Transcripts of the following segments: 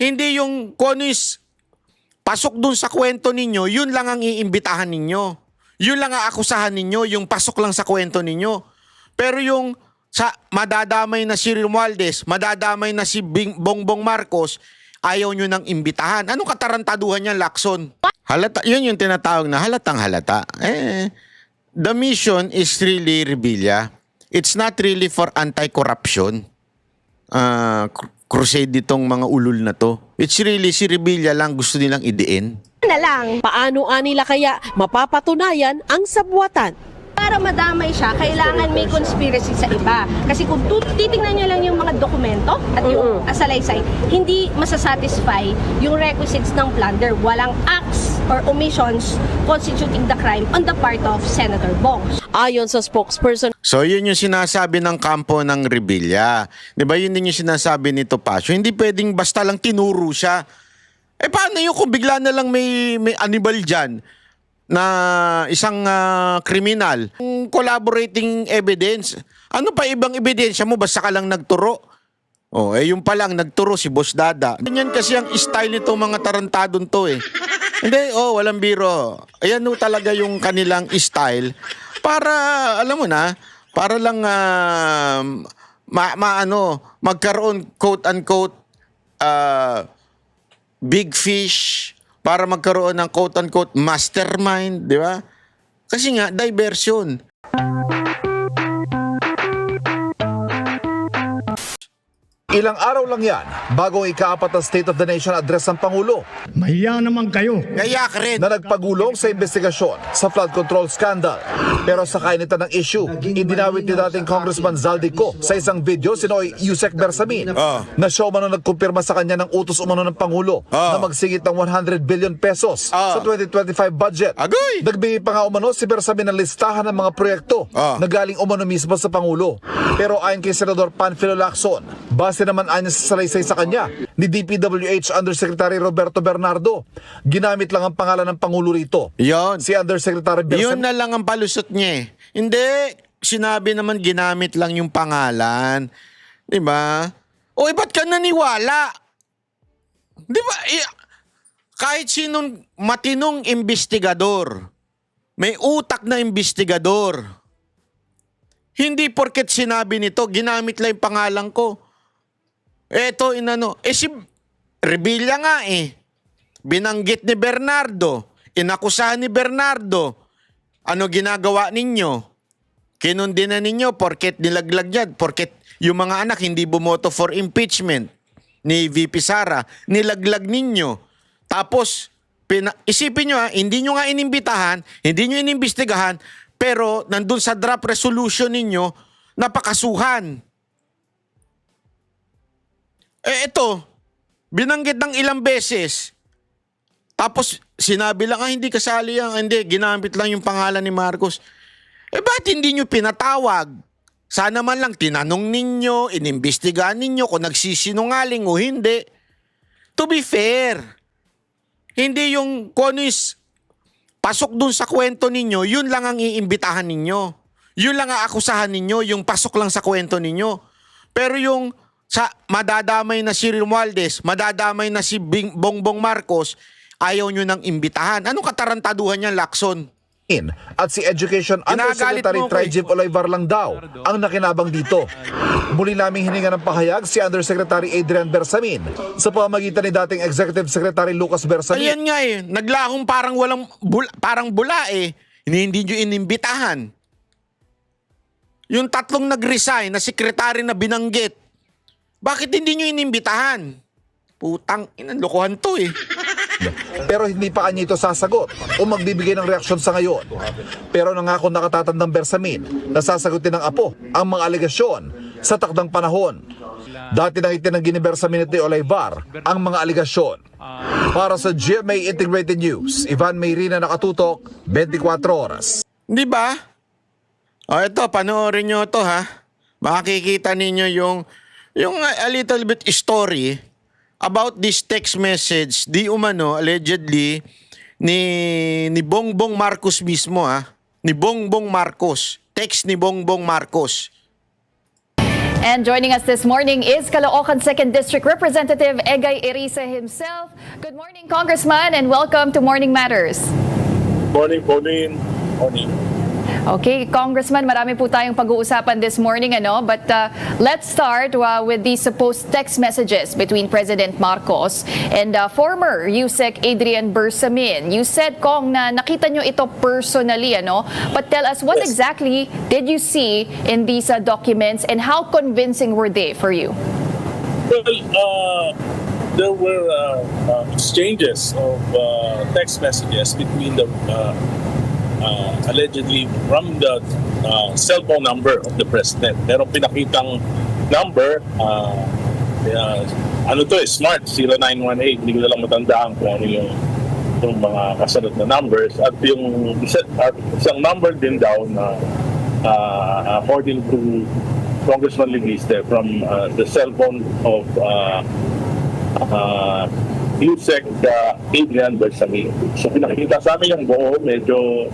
Hindi yung kung ano is pasok dun sa kwento ninyo, yun lang ang iimbitahan ninyo. Yun lang ang akusahan ninyo, yung pasok lang sa kwento ninyo. Pero yung sa madadamay na si Romualdez, madadamay na si Bongbong Marcos, ayaw nyo nang imbitahan. Anong katarantaduhan niyan, Lacson? Halata, yun yung tinatawag na halatang halata. The mission is really rebellia. It's not really for anti-corruption. Crusade ditong mga ulul na to. It's really si rebellia lang gusto nilang idiin. Na lang. Paano nila kaya mapapatunayan ang sabwatan? Para madamay siya, kailangan may conspiracy sa iba. Kasi kung titingnan niyo lang yung mga dokumento at yung asalaysay, hindi masasatisfy yung requisites ng plunder. Walang acts or omissions constituting the crime on the part of Senator Bong. Ayon sa spokesperson So yun yung sinasabi ng kampo ng rebellia. Di ba yun din yung sinasabi nito, Pasio? Hindi pwedeng basta lang tinuro siya. Paano yun kung bigla na lang may anibal dyan na isang kriminal? Collaborating evidence. Ano pa ibang ebidensya mo? Basta ka lang nagturo. Yung pa lang, nagturo si Boss Dada. Ganyan kasi ang style nito mga tarantadon to Hindi, walang biro. Ayan talaga yung kanilang style. Para, alam mo na, para lang magkaroon quote-unquote big fish, para magkaroon ng quote-unquote mastermind, di ba? Kasi nga, diversion. Ilang araw lang yan bago ang ikaapat na State of the Nation address ng Pangulo Mahiya naman kayo. Gaya ka rin. na nagpagulong sa investigasyon sa flood control scandal. Pero sa kainitan ng issue, idinawit ni dating Congressman Zaldico sa isang video sinoy Yusek Bersamin na siya umano nagkumpirma sa kanya ng utos umano ng Pangulo na magsingit ng 100 billion pesos sa 2025 budget. Agoy! Nagbigay pa nga umano si Bersamin ng listahan ng mga proyekto na galing umano mismo sa Pangulo. Pero ayon kay Senador Panfilo Lacson, base naman ayon sa salaysay sa kanya ni DPWH Undersecretary Roberto Bernardo, ginamit lang ang pangalan ng Pangulo rito. Yon. Si Undersecretary Yun Bersamin. na lang ang palusot niya Hindi, sinabi naman ginamit lang yung pangalan. Di ba? Ba't ka naniwala? Di ba? Kahit sinong matinong investigador, may utak na investigador, hindi porket sinabi nito, ginamit lang yung pangalan ko. Si Rebilla nga binanggit ni Bernardo, inakusahan ni Bernardo. Ano ginagawa ninyo? Kinundi na ninyo porket nilaglag yan, porket yung mga anak hindi bumoto for impeachment ni VP Sara, nilaglag ninyo. Tapos, isipin nyo hindi nyo nga inimbitahan, hindi nyo inimbestigahan, pero nandun sa draft resolution ninyo, napakasuhan. Ito, binanggit ng ilang beses. Tapos, sinabi lang, hindi kasali yan. Hindi, ginamit lang yung pangalan ni Marcos. Ba't hindi nyo pinatawag? Sana man lang tinanong ninyo, inimbestigahan ninyo kung nagsisinungaling o hindi. To be fair, hindi yung kung ano is pasok dun sa kwento ninyo, yun lang ang iimbitahan ninyo. Yun lang ang akusahan ninyo, yung pasok lang sa kwento ninyo. Pero yung sa madadamay na si Romualdez, madadamay na si Bongbong Marcos, ayaw nyo nang imbitahan. Anong katarantaduhan niyan, Lacson? At si Education Undersecretary Trajib Olivar lang daw ang nakinabang dito. Muli naming hininga ng pahayag si Undersecretary Adrian Bersamin sa pamamagitan ni dating Executive Secretary Lucas Bersamin. Ayan nga naglahong parang bula hindi nyo inimbitahan. Yung tatlong nag-resign na sekretary na binanggit, bakit hindi nyo inimbitahan? Putang inang lokohan to Pero hindi pa kanya ito sasagot o magbibigay ng reaksyon sa ngayon. Pero nangako nakatatandang Bersamin na sasagutin ng Apo ang mga alegasyon sa takdang panahon. Dati nang itinanggi ni Bersamin at ni Olivar ang mga alegasyon. Para sa GMA Integrated News, Ivan Mayrina, nakatutok, 24 oras. Di ba? Ito, panoorin nyo to Makikita ninyo yung a little bit story about this text message, di umano, allegedly, ni Bongbong Marcos mismo, Ni Bongbong Marcos. Text ni Bongbong Marcos. And joining us this morning is Caloocan 2nd District Representative Egay Erice himself. Good morning, Congressman, and welcome to Morning Matters. Morning, Pauline. Morning. Okay, Congressman, marami po tayong pag-uusapan this morning, but let's start with the supposed text messages between President Marcos and former USEC Adrian Bersamin. You said, Kong, na nakita nyo ito personally, but tell us, what Yes. exactly did you see in these documents and how convincing were they for you? Well, there were exchanges of text messages between the allegedly from the cell phone number of the president. Merong pinakitang number, smart, 0918. Hindi ko na lang matandaan kung ano yung mga kasunod na numbers. At yung isang number din daw na according to Congressman Leguiste from the cell phone of USEC Adrian Bersamin. So pinakita sa amin yung buo, medyo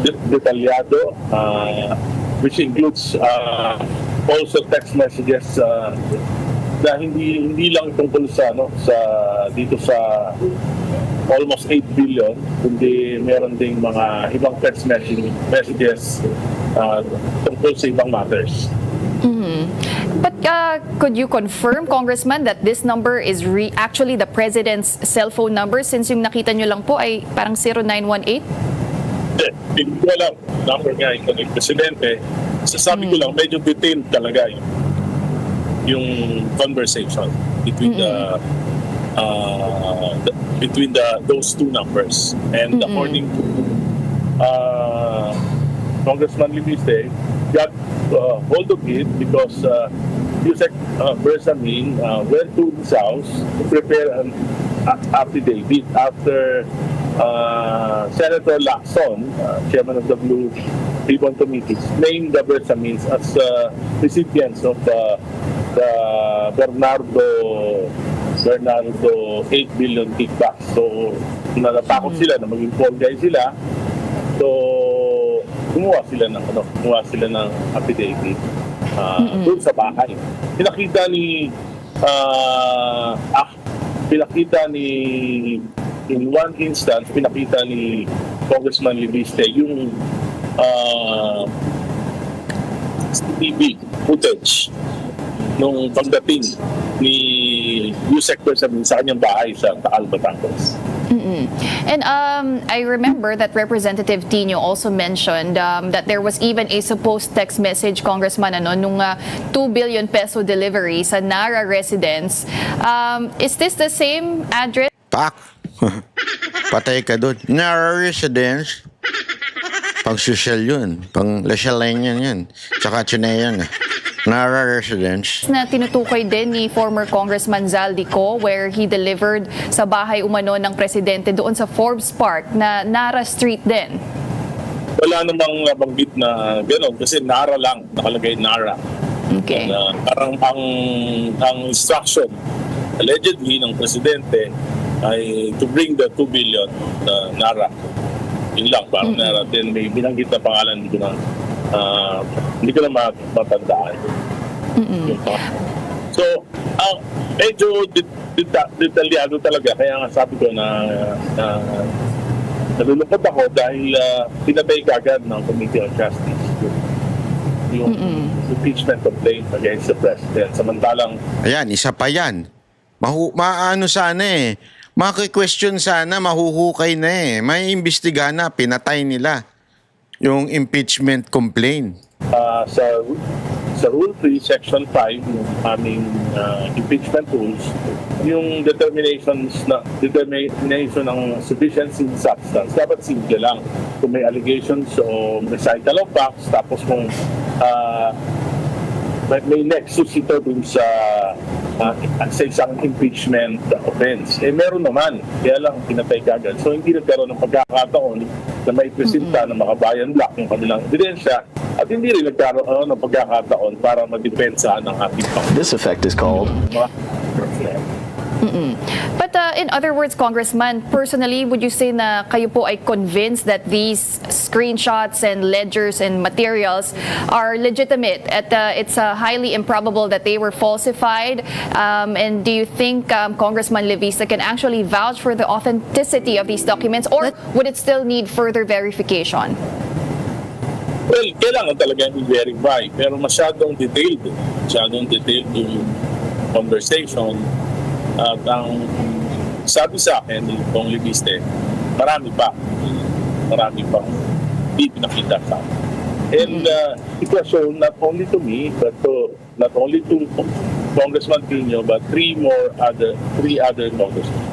detalyado, which includes also text messages na hindi lang tungkol sa dito sa almost 8 billion, kundi meron ding mga ibang text messages tungkol sa ibang matters. But could you confirm, Congressman, that this number is actually the President's cell phone number, since yung nakita nyo lang po ay parang 0918? Hindi ko alam number nga yung presidente. Sasabi ko lang, medyo detailed talaga yung conversation between those two numbers. And according to Congressman Leguiste, got hold of it because Yusek Bersamin went to his house to prepare an affidavit after Senator Lacson, chairman of the Blue Ribbon Committee, named the Bersamins as recipients of the Bernardo 8 billion kickback. So, natatakot sila na maging fall guy sila. So, gumawa sila ng affidavit doon sa bahay. Pinakita ni in one instance, pinakita ni Congressman Leguiste yung TV footage nung pagdating ni USEC Bersamin sa kanyang bahay sa Taal, Batangas. And I remember that Representative Tino also mentioned that there was even a supposed text message, Congressman, nung 2 billion peso delivery sa Nara residence. Is this the same address? Pak. Patay ka doon. Nara residence. Pang social yun. Pang Lasalenian yan. Tsaka Chineyan. Nara residence. Na tinutukoy din ni former Congressman Zaldico, where he delivered sa bahay umano ng presidente doon sa Forbes Park na Nara Street din. Wala namang nabanggit na gano'n kasi Nara lang, nakalagay Nara. Okay. Parang ang instruction allegedly ng presidente ay to bring the 2 billion Nara. Yun lang, parang Nara. Then may binanggit na pangalan dito na hindi ko na matandaan. So, medyo detalyado talaga. Kaya nga sabi ko na nalulungkot ako dahil pinatay kagad ng Committee on Justice yung impeachment complaint against the President. Samantalang Ayan, isa pa yan. Maano sana maki-question sana, mahuhukay na may imbestigahan na, pinatay nila yung impeachment complaint. sa Rule 3, Section 5 ng aming impeachment rules, yung determination ng sufficiency in substance, dapat simple lang. Kung may allegations o recital of facts, tapos kung may nexus ito dun sa isang impeachment offense. Meron naman, kaya lang pinatay kagad. So hindi nagkaroon ng pagkakataon na may presenta ng makabayan black yung kanilang ebidensya at hindi rin nagkaroon ng pagkakataon para madepensahan ng ating This effect is called But in other words, Congressman, personally, would you say na kayo po ay convinced that these screenshots and ledgers and materials are legitimate at it's highly improbable that they were falsified? And do you think Congressman Levista can actually vouch for the authenticity of these documents, or would it still need further verification? Well, kailangan talaga i-verify, pero masyadong detailed yung conversation. At ang sabi sa akin ni Kong Leviste, marami pang hindi pinakita sa akin. And it was shown not only to me, but not only to Congressman Pino, but three other congressmen.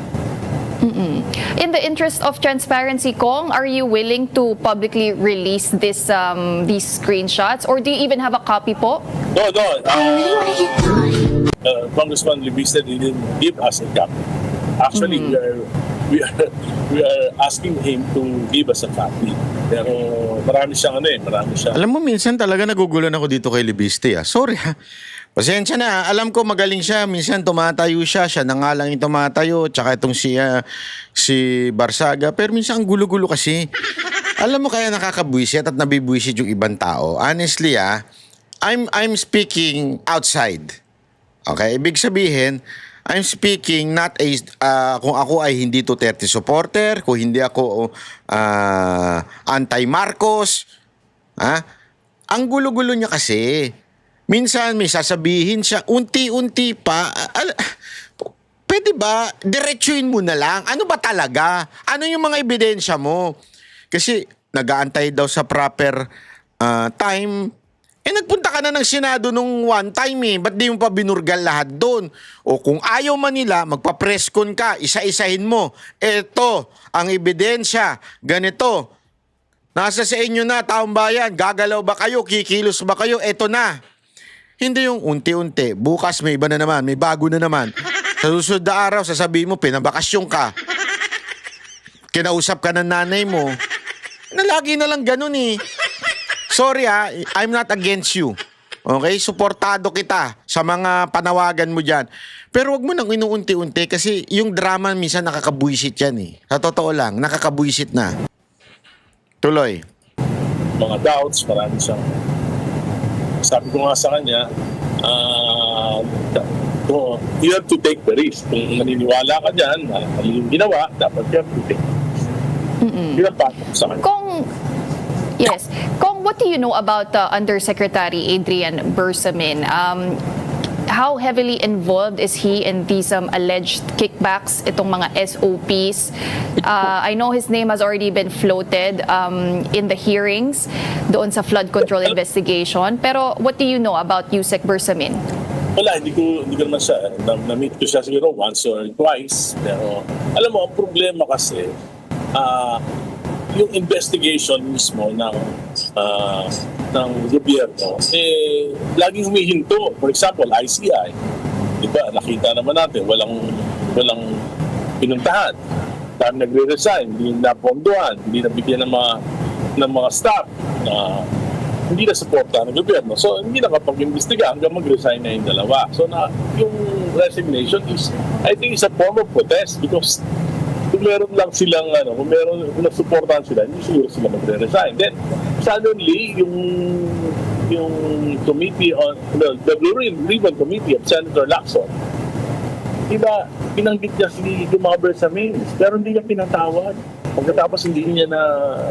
In the interest of transparency, Kong, are you willing to publicly release these screenshots, or do you even have a copy po? No. Congressman Leviste didn't give us a copy. Actually, we are asking him to give us a copy. Pero marami siyang Alam mo, minsan talaga nagugulan ako dito kay Leviste. Sorry ha. Pasensya na. Alam ko magaling siya. Minsan tumatayo siya. Siya na nga lang yung tumatayo. Tsaka itong si Barsaga. Pero minsan ang gulo-gulo kasi. Alam mo kaya nakakabwisit at nabibwisit yung ibang tao. Honestly I'm speaking outside. Okay? Ibig sabihin, I'm speaking not kung ako ay hindi Duterte supporter, kung hindi ako anti-Marcos. Ang gulo-gulo niya kasi. Minsan may sasabihin siya, unti-unti pa. Pwede ba, diretsuin mo na lang? Ano ba talaga? Ano yung mga ebidensya mo? Kasi nag-aantay daw sa proper time. Nagpunta ka na ng Senado nung one time Ba't di mo pa binurgal lahat doon? O kung ayaw man nila, magpa-press con ka, isa-isahin mo. Eto, ang ebidensya, ganito. Nasa sa inyo na, taong bayan, gagalaw ba kayo, kikilos ba kayo, eto na. Hindi yung unti-unti, bukas may iba na naman, may bago na naman. Sa susunod na araw, sasabihin mo, pinabakasyon ka. Kinausap ka ng nanay mo. Lagi na lang ganun Sorry I'm not against you. Okay? Suportado kita sa mga panawagan mo dyan. Pero wag mo nang inuunti-unti kasi yung drama minsan nakakabwisit yan Sa totoo lang, nakakabwisit na. Tuloy. Mga doubts, marami siyang sabi ko nga sa kanya, you have to take the risk. Kung naniniwala ka dyan, mali yung ginawa, dapat you have to take the risk. Yun ang patok sa kanya. Kong, what do you know about Undersecretary Adrian Bersamin? How heavily involved is he in these alleged kickbacks, itong mga SOPs? I know his name has already been floated in the hearings doon sa flood control investigation. Pero what do you know about Yusek Bersamin? Wala, hindi ko naman siya. Na-meet ko siya siguro once or twice. Pero alam mo, ang problema kasi, yung investigation mismo ng gobyerno, laging humihinto. For example, ICI. Diba, nakita naman natin, walang pinuntahan. Dahil nagre-resign, hindi napondohan, hindi nabigyan ng mga staff na hindi na suporta ng gobyerno. So, hindi nakapag-imbestiga hanggang mag-resign na yung dalawa. So, yung resignation is, I think, is a form of protest because kung meron lang silang, kung nasuportahan sila, hindi siguro sila magre-resign. Then, suddenly, yung committee on, the Blue Ribbon Committee of Senator Lacson, diba, pinanggit niya yung mga Bersamin, pero hindi niya pinatawad. Pagkatapos hindi niya na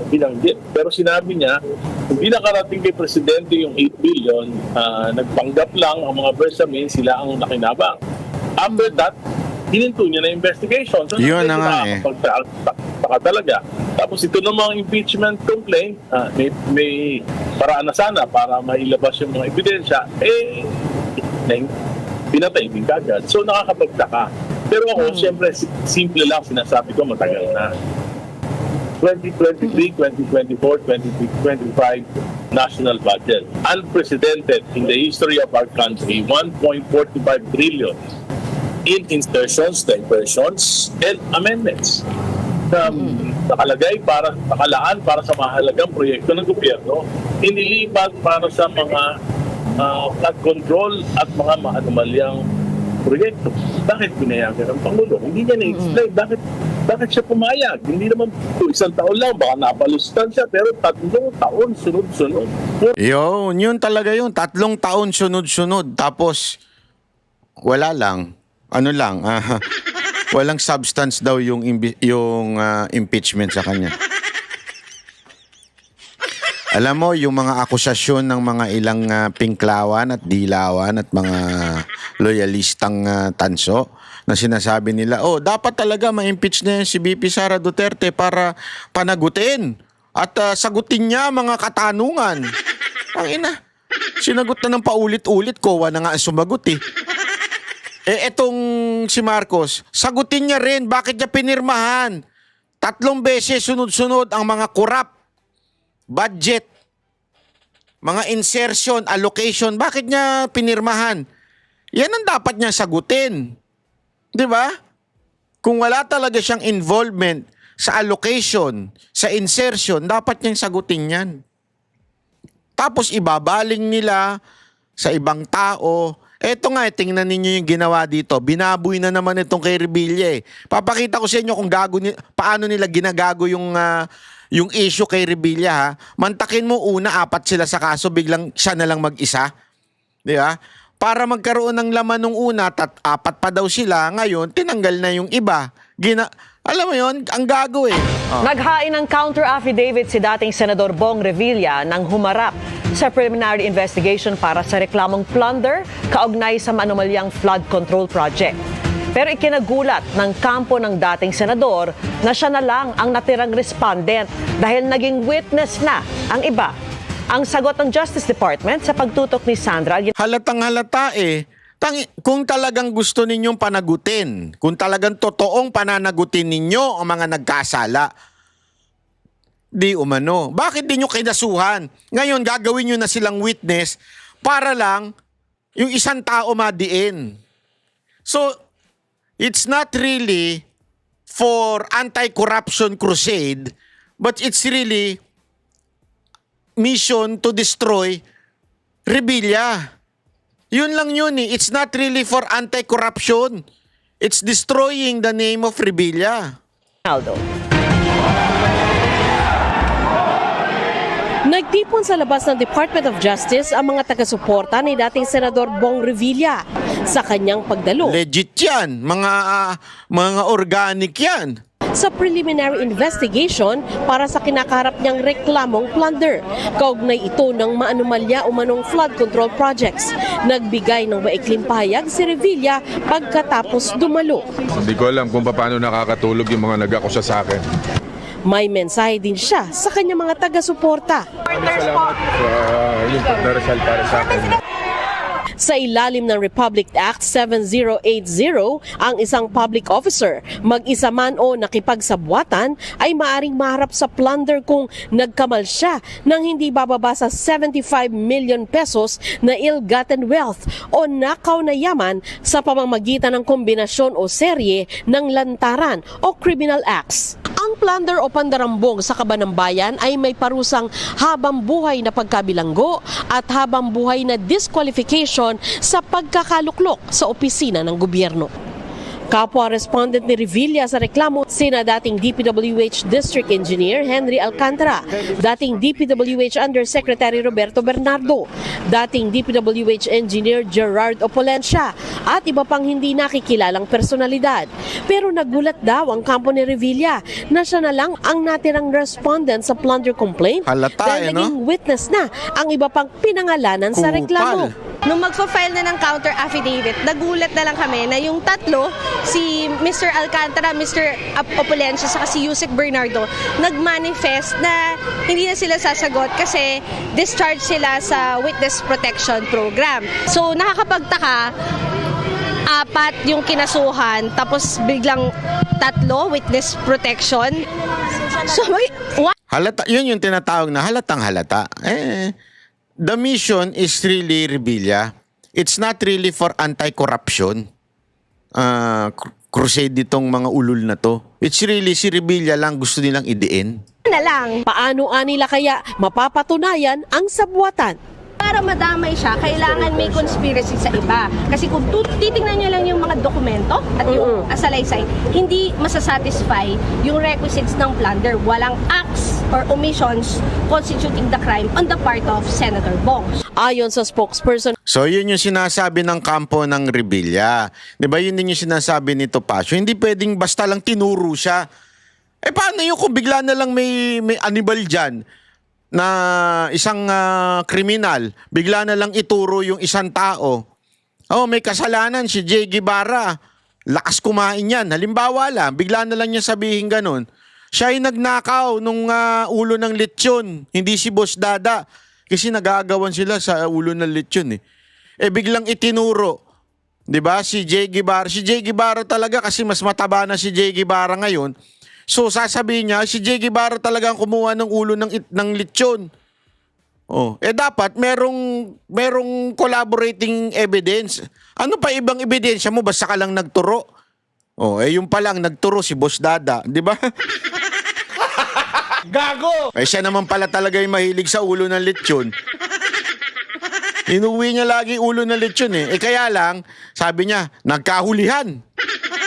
binanggit. Pero sinabi niya, hindi nakarating kay Presidente yung 8 billion, nagpanggap lang ang mga Bersamin, sila ang nakinabang. After that, hininto niya na investigation. So, yun na nga Taka talaga. Tapos ito namang impeachment complaint, may paraan na sana para mailabas yung mga ebidensya, pinatay din kagad. So nakakapagtaka. Pero ako, siyempre, simple lang sinasabi ko, matagal na. 2023, 2024, 2025 national budget. Unprecedented in the history of our country, 1.45 trillion in insertions, diversions, and amendments. Nakalaan para sa mahalagang proyekto ng gobyerno, inilipat para sa mga flood control at mga maanumalyang proyekto. Bakit pinayagan ang Pangulo? Hindi niya na-explain. Bakit siya pumayag? Hindi naman po isang taon lang, baka napalustan siya, pero 3 taon sunod-sunod. Yun talaga yun. 3 taon sunod-sunod. Tapos, wala lang. Ano lang, walang substance daw yung impeachment sa kanya. Alam mo, yung mga akusasyon ng mga ilang pinklawan at dilawan at mga loyalistang tanso na sinasabi nila, dapat talaga ma-impeach na yan si VP Sara Duterte para panagutin at sagutin niya mga katanungan. Ang ina, sinagot na ng paulit-ulit, kowa na nga ang sumagot eh. Etong si Marcos, sagutin niya rin bakit niya pinirmahan 3 beses sunod-sunod ang mga corrupt budget, mga insertion, allocation, bakit niya pinirmahan? Yan ang dapat niya sagutin. 'Di ba? Kung wala talaga siyang involvement sa allocation, sa insertion, dapat niyang sagutin yan. Tapos ibabaling nila sa ibang tao. Eto nga, tingnan ninyo yung ginawa dito. Binaboy na naman itong kay Revilla. Papakita ko sa inyo kung paano nila ginagago yung issue kay Revilla. Ha? Mantakin mo una, 4 sila sa kaso, biglang siya na lang mag-isa. Di ba? Para magkaroon ng laman nung una, 4 pa daw sila. Ngayon, tinanggal na yung iba. Alam mo yun, ang gago eh. Naghain ng counter affidavit si dating Senador Bong Revilla nang humarap sa preliminary investigation para sa reklamong plunder kaugnay sa maanomalyang flood control project. Pero ikinagulat ng kampo ng dating senador na siya na lang ang natirang respondent dahil naging witness na ang iba. Ang sagot ng Justice Department sa pagtutok ni Sandra. Halatang halata eh. Kung talagang gusto ninyong panagutin, kung talagang totoong pananagutin ninyo ang mga nagkasala, di umano. Bakit di nyo kinasuhan? Ngayon, gagawin nyo na silang witness para lang yung isang tao madiin. So, it's not really for anti-corruption crusade, but it's really mission to destroy Revilla. Yun lang yun eh. It's not really for anti-corruption. It's destroying the name of Revilla. Nagtipon sa labas ng Department of Justice ang mga taga-suporta ni dating Senador Bong Revilla sa kanyang pagdalo Legit yan. Mga organic yan. sa preliminary investigation para sa kinakaharap niyang reklamong plunder. Kaugnay ito ng maanomalya o manong flood control projects. Nagbigay ng maikling pahayag si Revilla pagkatapos dumalo. Hindi ko alam kung paano nakakatulog yung mga nag-akusa sa akin. May mensahe din siya sa kanyang mga taga-suporta. Salamat sa yung pagdarasal para sa akin. Sa ilalim ng Republic Act 7080, ang isang public officer, mag-isa man o nakipagsabwatan, ay maaring maharap sa plunder kung nagkamal siya ng hindi bababa sa 75 million pesos na ill-gotten wealth o nakaw na yaman sa pamamagitan ng kombinasyon o serye ng lantaran o criminal acts. Ang plunder o pandarambong sa kaban ng bayan ay may parusang habang buhay na pagkabilanggo at habang buhay na disqualification sa pagkakaluklok sa opisina ng gobyerno. Kapwa respondent ni Revilla sa reklamo, sina dating DPWH District Engineer Henry Alcantara, dating DPWH Undersecretary Roberto Bernardo, dating DPWH Engineer Gerard Opolencia, at iba pang hindi nakikilalang personalidad. Pero nagulat daw ang kampo ni Revilla na siya na lang ang natirang respondent sa plunder complaint Halata dahil naging witness na ang iba pang pinangalanan sa reklamo. Nung magpa-file na ng counter affidavit, nagulat na lang kami na yung tatlo, si Mr. Alcantara, Mr. Opolencia, saka si Yusek Bernardo, nag-manifest na hindi na sila sasagot kasi discharge sila sa Witness Protection Program. So nakakapagtaka, 4 yung kinasuhan, tapos biglang 3 witness protection. So Halata, yun yung tinatawag na halatang halata. The mission is really Revilla. It's not really for anti-corruption. Crusade ditong mga ulul na to. It's really si Revilla lang gusto nilang idiin. na lang. Paano nila kaya mapapatunayan ang sabwatan? Para madamay siya, kailangan may conspiracy sa iba. Kasi kung titingnan niyo lang yung mga dokumento at yung asalaysay, hindi masasatisfy yung requisites ng plunder. Walang acts or omissions constituting the crime on the part of Senator Bongs. Ayon sa spokesperson So yun yung sinasabi ng kampo ng Rebilla. 'Di ba? Yun din yung sinasabi ni Topacio. Hindi pwedeng basta lang tinuro siya. Eh paano yun kung bigla na lang may anibal dyan na isang kriminal, bigla na lang ituro yung isang tao. Oh, may kasalanan si Jay Guevara. Lakas kumain yan. Halimbawa lang, bigla na lang niya sabihin ganun. Siya ay nagnakaw nung ulo ng lechon, hindi si Boss Dada. Kasi nagagawan sila sa ulo ng lechon eh. Eh biglang itinuro, 'di ba? Si Jay Guevara. Si Jay Guevara talaga kasi mas mataba na si Jay Guevara ngayon. So sasabihin niya, si Jay Guevara talaga ang kumuha ng ulo ng lechon. Oh, eh dapat merong collaborating evidence. Ano pa ibang ebidensya mo basta ka lang nagturo? Oh, eh yung pa lang nagturo si Boss Dada, 'di ba? Gago! Eh siya naman pala talaga yung mahilig sa ulo ng lechon. Inuwi niya lagi ulo ng lechon eh. Eh kaya lang, sabi niya, nagkahulihan.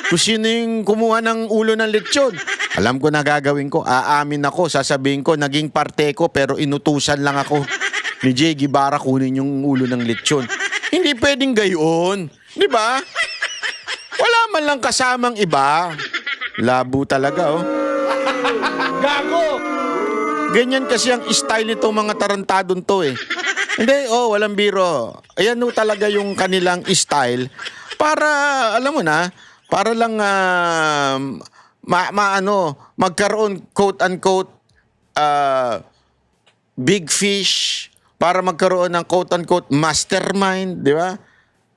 Kung sino yung kumuha ng ulo ng lechon. Alam ko na gagawin ko. Aamin ako, sasabihin ko, naging parte ko pero inutusan lang ako ni Jay Guevara kunin yung ulo ng lechon. Hindi pwedeng gayon. Di ba? Wala man lang kasamang iba. Labo talaga, oh. Gago! Ganyan kasi ang style nito mga tarantadon to eh. Hindi, walang biro. Ayan no talaga yung kanilang style para, alam mo na, para lang magkaroon quote-unquote big fish, para magkaroon ng quote-unquote mastermind, di ba?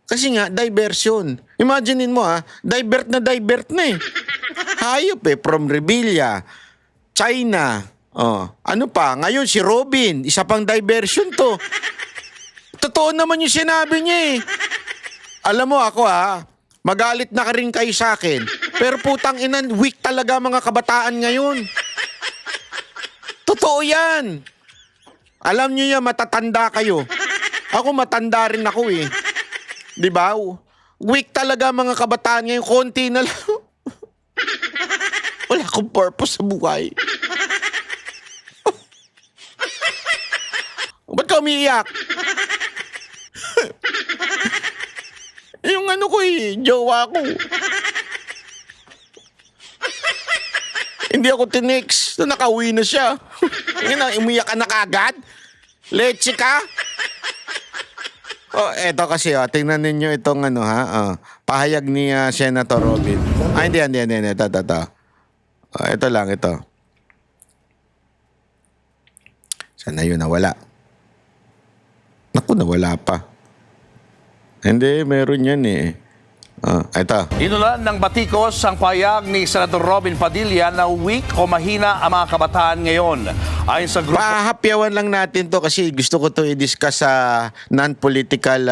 Kasi nga, diversion. Imaginein mo divert na eh. Hayop eh, from Rebilla, China, ano pa, ngayon si Robin, isa pang diversion to. Totoo naman yung sinabi niya eh. Alam mo ako magalit na ka rin kayo sa akin. Pero putang inan, weak talaga mga kabataan ngayon. Totoo yan. Alam niyo yan, matatanda kayo. Ako matanda rin ako eh. Di ba? Weak talaga mga kabataan ngayon, konti na lang. Wala akong purpose sa buhay. Ba't ka umiiyak? Yung ano ko jowa ko. Hindi ako tinex. Nakauwi na siya. Umiyak ka na kagad? Leche ka? Eto kasi tingnan ninyo itong pahayag ni Senator Robin. Hindi. Ito lang, ito. Sana yun nawala. Naku, nawala pa. Hindi, meron yan eh. Ito. Inulan ng batikos ang pahayag ni Senator Robin Padilla na weak o mahina ang mga kabataan ngayon. Ayon sa grupo... Pahapyawan lang natin to kasi gusto ko to i-discuss sa non-political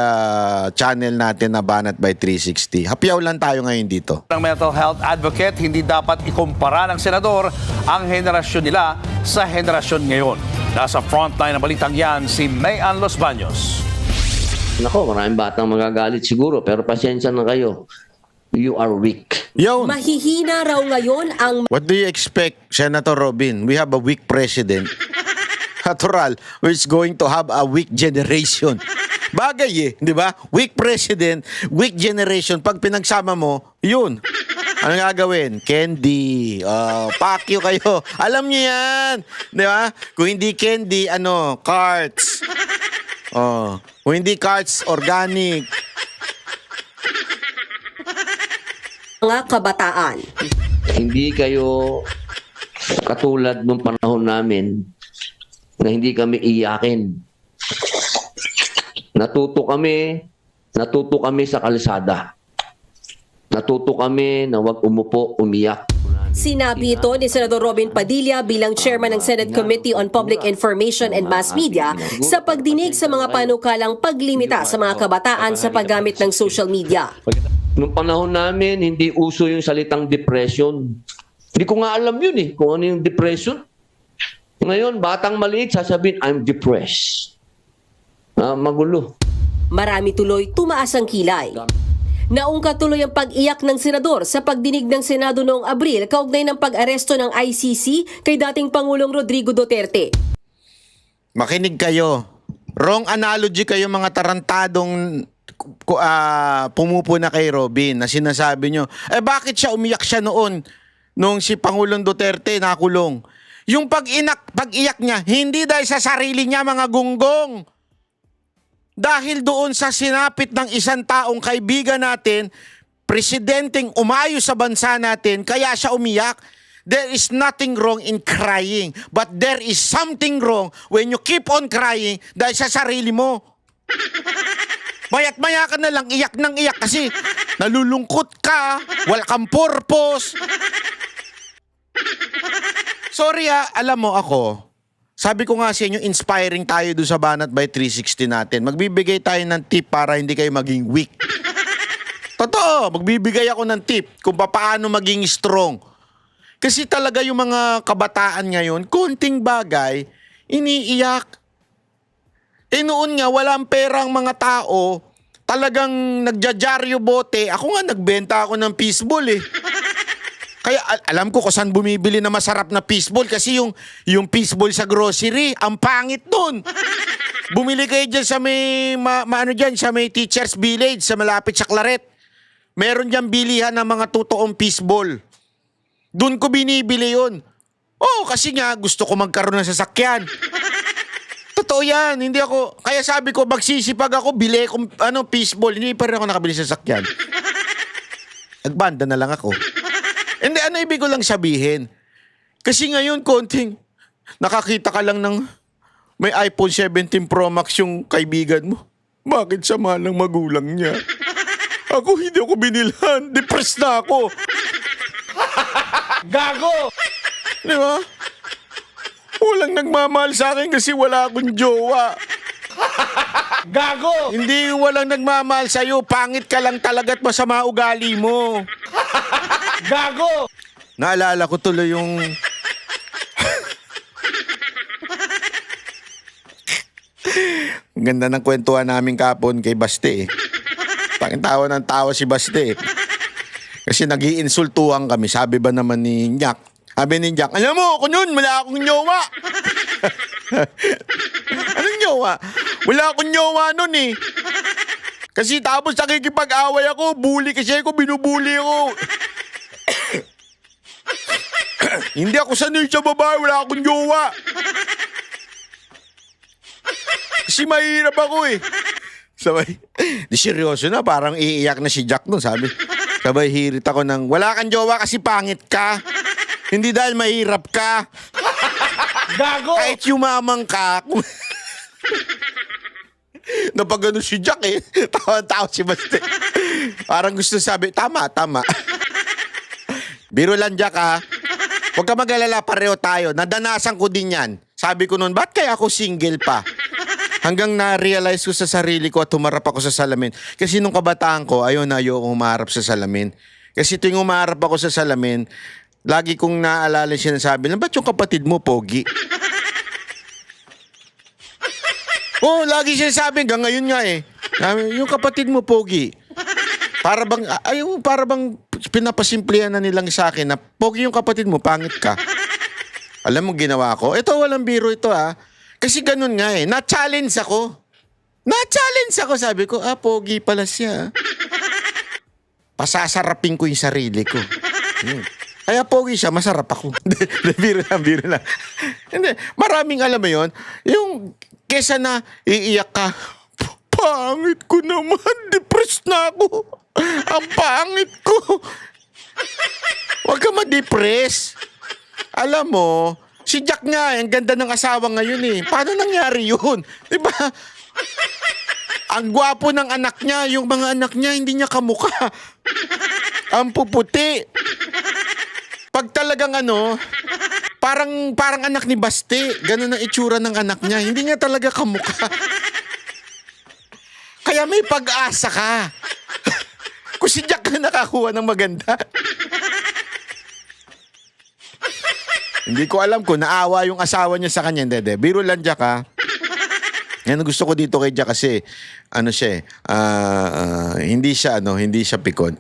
channel natin na Banat by 360. Hapyaw lang tayo ngayon dito. Ng mental health advocate, hindi dapat ikumpara ng senador ang henerasyon nila sa henerasyon ngayon. Nasa frontline ng balitang yan si Mayan Los Baños. Nako, maraming batang magagalit siguro, pero pasensya na kayo. You are weak. Yun. mahihina raw ngayon ang What do you expect, Senator Robin? We have a weak president. Natural, which is going to have a weak generation. Bagay eh, di ba? Weak president, weak generation. Pag pinagsama mo, yun. Ano gagawin? Candy. Pakyo kayo. Alam niyo yan. Di ba? Kung hindi candy, carts. Kung hindi carts, organic. mga kabataan. Hindi kayo katulad nung panahon namin na hindi kami iyakin. Natuto kami sa kalsada. Natuto kami na wag umupo, umiyak. Sinabi ito ni Senador Robin Padilla bilang chairman ng Senate Committee on Public Information and Mass Media sa pagdinig sa mga panukalang paglimita sa mga kabataan sa paggamit ng social media. Nung panahon namin, hindi uso yung salitang depression. Hindi ko nga alam yun kung ano yung depression. Ngayon, batang maliit, sasabihin, I'm depressed. magulo. Marami tuloy tumaas ang kilay. Naungkat tuloy ang pag-iyak ng senador sa pagdinig ng Senado noong Abril kaugnay ng pag-aresto ng ICC kay dating Pangulong Rodrigo Duterte. Makinig kayo. Wrong analogy kayo mga tarantadong pumupuna kay Robin na sinasabi nyo, bakit siya umiyak siya noon nung si Pangulong Duterte nakulong? Yung pag-iyak niya, hindi dahil sa sarili niya mga gunggong. Dahil doon sa sinapit ng isang taong kaibigan natin, presidenteng umayo sa bansa natin, kaya siya umiyak. There is nothing wrong in crying, but there is something wrong when you keep on crying dahil sa sarili mo. Maya't-maya ka na lang iyak ng iyak kasi nalulungkot ka, wala kang purpose. Sorry alam mo ako, sabi ko nga sa inyo, inspiring tayo doon sa Banat by 360 natin. Magbibigay tayo ng tip para hindi kayo maging weak. Totoo, magbibigay ako ng tip kung paano maging strong. Kasi talaga yung mga kabataan ngayon, konting bagay, iniiyak. Noon nga, walang perang mga tao, talagang nagjajaryo bote. Ako nga, nagbenta ako ng fishball eh. Kaya alam ko kung saan bumibili na masarap na fishball kasi yung fishball sa grocery, ang pangit nun. Bumili kayo dyan sa may, sa may Teacher's Village, sa malapit sa Claret. Meron dyan bilihan ng mga totoong fishball. Doon ko binibili yun. Kasi nga gusto ko magkaroon ng sasakyan. Totoo yan, hindi ako, kaya sabi ko magsisipag ako, bili akong fishball, hindi pa rin ako nakabili sa sasakyan. Nagbanda na lang ako. Hindi, ibig ko lang sabihin? Kasi ngayon, konting, nakakita ka lang ng may iPhone 17 Pro Max yung kaibigan mo. Bakit sama ng magulang niya? Ako, hindi ako binilhan. Depressed na ako. Gago! Di ba? Walang nagmamahal sa akin kasi wala akong jowa. Gago! Hindi walang nagmamahal sa'yo. Pangit ka lang talaga at masama ugali mo. Gago! Naalala ko tuloy yung... Ang ganda ng kwentuhan namin kapon kay Baste eh. Tawa ng tawa si Baste eh. Kasi nag-iinsultuhan kami. Sabi ba naman ni Nyak? Sabi ni Nyak, alam mo, ako nun, wala akong nyowa. Anong nyowa? Wala akong nyowa nun eh. Kasi tapos nakikipag-away ako, bully kasi ako, binubuli ako. Hindi ako sanay sa babae, wala akong jowa. Kasi mahirap ako eh. Sabay, di seryoso na, parang iiyak na si Jack nun, sabi. Sabay hirit ako ng, wala kang jowa kasi pangit ka. Hindi dahil mahirap ka. Gago! Kahit yumamang ka. Napagano si Jack eh. Tawa-tawa si Baste. Parang gusto sabi, tama. Biro lang Jack ha. Huwag ka mag-alala, pareho tayo. Nadanasan ko din yan. Sabi ko noon, ba't kaya ako single pa? Hanggang na-realize ko sa sarili ko at humarap ako sa salamin. Kasi nung kabataan ko, ayaw humarap sa salamin. Kasi tuwing humarap ako sa salamin, lagi kong naalala siya na sabi, ba't yung kapatid mo, pogi? Lagi siya sabi, hanggang ngayon nga eh. Yung kapatid mo, pogi. Para bang pinapasimplihan na nilang sa akin na pogi yung kapatid mo, pangit ka. Alam mo ginawa ko? Ito, walang biro ito ah. Kasi ganun nga eh. Na-challenge ako. Sabi ko, pogi pala siya. Pasasarapin ko yung sarili ko. Kaya pogi siya, masarap ako. Biro lang. Hindi, maraming alam mo yun. Yung kesa na iiyak ka, pangit ko naman, depressed na ako. Ang pangit ko. Huwag ka ma-depress. Alam mo, si Jack nga, ang ganda ng asawa ngayon eh. Paano nangyari yun? Diba? Ang gwapo ng anak niya, yung mga anak niya, hindi niya kamukha. Ang puputi. Pag talagang parang anak ni Baste, ganun ang itsura ng anak niya. Hindi niya talaga kamukha. Kaya may pag-asa ka. Kung si Jack na nakakuha ng maganda. Hindi ko alam kung naawa yung asawa niya sa kanya. Hindi. Biro lang Jack ha. Yan ang gusto ko dito kay Jack kasi ano siya hindi siya pikon.